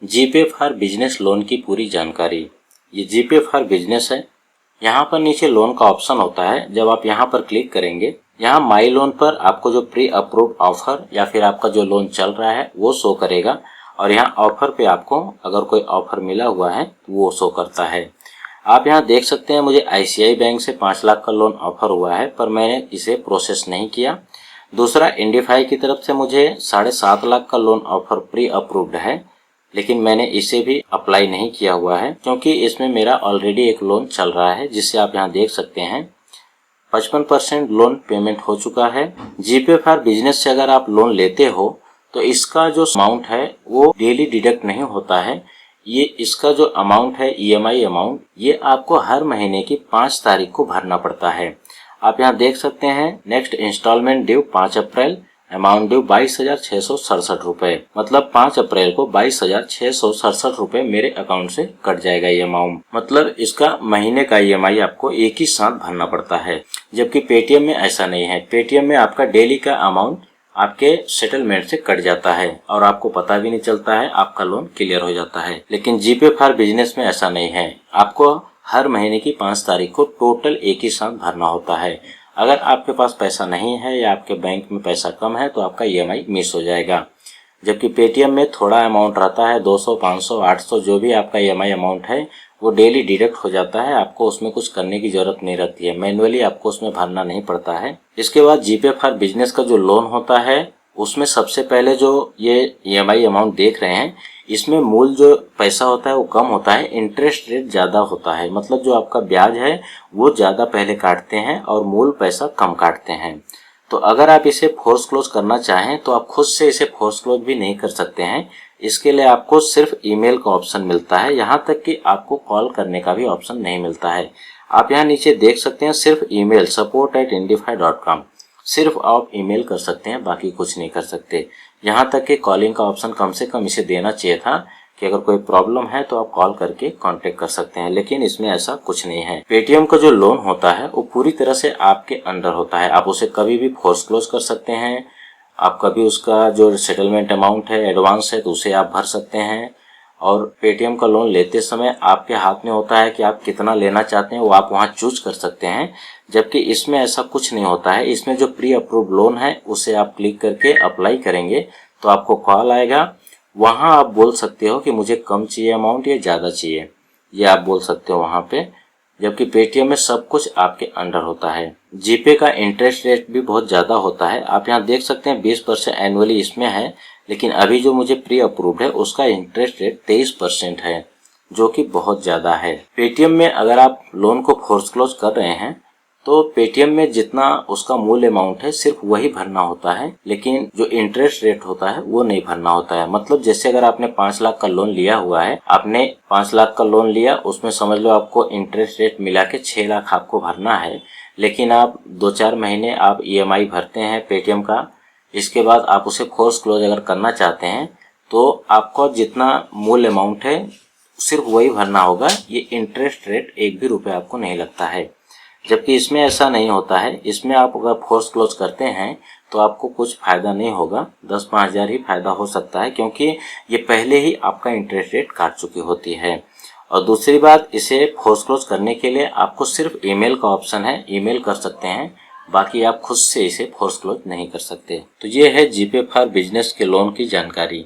GPay for business loan की पूरी जानकारी। ये जीपे फॉर बिजनेस है। यहाँ पर नीचे लोन का ऑप्शन होता है। जब आप यहाँ पर क्लिक करेंगे, यहाँ माई लोन पर आपको जो प्री अप्रूव्ड ऑफर या फिर आपका जो लोन चल रहा है वो शो करेगा, और यहाँ ऑफर पे आपको अगर कोई ऑफर मिला हुआ है तो वो शो करता है। आप यहाँ देख सकते हैं, मुझे आईसीआई बैंक से 5 लाख का लोन ऑफर हुआ है, पर मैंने इसे प्रोसेस नहीं किया। दूसरा, इंडिफाई की तरफ से मुझे 7.5 लाख का लोन ऑफर प्री अप्रूव्ड है, लेकिन मैंने इसे भी अप्लाई नहीं किया हुआ है क्योंकि इसमें मेरा ऑलरेडी एक लोन चल रहा है, जिससे आप यहाँ देख सकते हैं 55% लोन पेमेंट हो चुका है। जीपे फॉर बिजनेस से अगर आप लोन लेते हो तो इसका जो अमाउंट है वो डेली डिडक्ट नहीं होता है। ये इसका जो अमाउंट है ईएमआई अमाउंट, ये आपको हर महीने की 5 तारीख को भरना पड़ता है। आप यहाँ देख सकते हैं, नेक्स्ट इंस्टॉलमेंट ड्यू 5 अप्रैल, अमाउंट ड्यू 22,667 रुपए। मतलब 5 अप्रैल को 22,667 रुपए मेरे अकाउंट से कट जाएगा ये अमाउंट। मतलब इसका महीने का ईएमआई आपको एक ही साथ भरना पड़ता है, जबकि पेटीएम में ऐसा नहीं है। पेटीएम में आपका डेली का अमाउंट आपके सेटलमेंट से कट जाता है और आपको पता भी नहीं चलता है, आपका लोन क्लियर हो जाता है। लेकिन जीपे फॉर बिजनेस में ऐसा नहीं है। आपको हर महीने की 5 तारीख को टोटल एक ही साथ भरना होता है। अगर आपके पास पैसा नहीं है या आपके बैंक में पैसा कम है तो आपका ईएमआई मिस हो जाएगा। जबकि पेटीएम में थोड़ा अमाउंट रहता है, 200, 500, 800 जो भी आपका ईएमआई अमाउंट है वो डेली डिडक्ट हो जाता है। आपको उसमें कुछ करने की जरूरत नहीं रहती है, मैन्युअली आपको उसमें भरना नहीं पड़ता है। इसके बाद जीपे फॉर बिजनेस का जो लोन होता है उसमें सबसे पहले जो ये ईएमआई अमाउंट देख रहे हैं, इसमें मूल जो पैसा होता है वो कम होता है, इंटरेस्ट रेट ज़्यादा होता है। मतलब जो आपका ब्याज है वो ज़्यादा पहले काटते हैं और मूल पैसा कम काटते हैं। तो अगर आप इसे फोर्स क्लोज करना चाहें तो आप खुद से इसे फोर्स क्लोज भी नहीं कर सकते हैं। इसके लिए आपको सिर्फ ईमेल का ऑप्शन मिलता है, यहाँ तक कि आपको कॉल करने का भी ऑप्शन नहीं मिलता है। आप यहाँ नीचे देख सकते हैं, सिर्फ ईमेल support@indify.com, सिर्फ आप ईमेल कर सकते हैं, बाकी कुछ नहीं कर सकते। यहाँ तक कि कॉलिंग का ऑप्शन कम से कम इसे देना चाहिए था कि अगर कोई प्रॉब्लम है तो आप कॉल करके कांटेक्ट कर सकते हैं, लेकिन इसमें ऐसा कुछ नहीं है। पेटीएम का जो लोन होता है वो पूरी तरह से आपके अंडर होता है। आप उसे कभी भी फोर्स क्लोज कर सकते हैं। आप कभी उसका जो सेटलमेंट अमाउंट है एडवांस है तो उसे आप भर सकते हैं। और पेटीएम का लोन लेते समय आपके हाथ में होता है कि आप कितना लेना चाहते हैं, वो आप वहाँ चूज कर सकते हैं। जबकि इसमें ऐसा कुछ नहीं होता है। इसमें जो प्री अप्रूव्ड लोन है उसे आप क्लिक करके अप्लाई करेंगे तो आपको कॉल आएगा। वहाँ आप बोल सकते हो कि मुझे कम चाहिए अमाउंट या ज़्यादा चाहिए, ये आप बोल सकते हो वहाँ पे। जबकि पेटीएम में सब कुछ आपके अंडर होता है। जीपे का इंटरेस्ट रेट भी बहुत ज़्यादा होता है। आप यहाँ देख सकते हैं 20% एनुअली इसमें है, लेकिन अभी जो मुझे प्री अप्रूव्ड है उसका इंटरेस्ट रेट 23% है, जो कि बहुत ज़्यादा है। पेटीएम में अगर आप लोन को फोर्स क्लोज कर रहे हैं तो पेटीएम में जितना उसका मूल अमाउंट है सिर्फ वही भरना होता है, लेकिन जो इंटरेस्ट रेट होता है वो नहीं भरना होता है। मतलब जैसे अगर आपने 5 लाख का लोन लिया हुआ है, आपने 5 लाख का लोन लिया, उसमें समझ लो आपको इंटरेस्ट रेट मिला के 6 लाख आपको भरना है, लेकिन आप 2-4 महीने आप ईएमआई भरते हैं पेटीएम का। इसके बाद आप उसे फोर्स क्लोज अगर करना चाहते हैं तो आपको जितना मूल अमाउंट है सिर्फ वही भरना होगा। ये इंटरेस्ट रेट 1 भी रुपये आपको नहीं लगता है। जबकि इसमें ऐसा नहीं होता है। इसमें आप अगर फोर्स क्लोज करते हैं तो आपको कुछ फ़ायदा नहीं होगा, 10-5 हज़ार ही फ़ायदा हो सकता है, क्योंकि ये पहले ही आपका इंटरेस्ट रेट काट चुकी होती है। और दूसरी बात, इसे फोर्स क्लोज करने के लिए आपको सिर्फ ईमेल का ऑप्शन है, ईमेल कर सकते हैं, बाकी आप खुद से इसे फोर्स क्लोज नहीं कर सकते। तो ये है जीपे फॉर बिजनेस के लोन की जानकारी।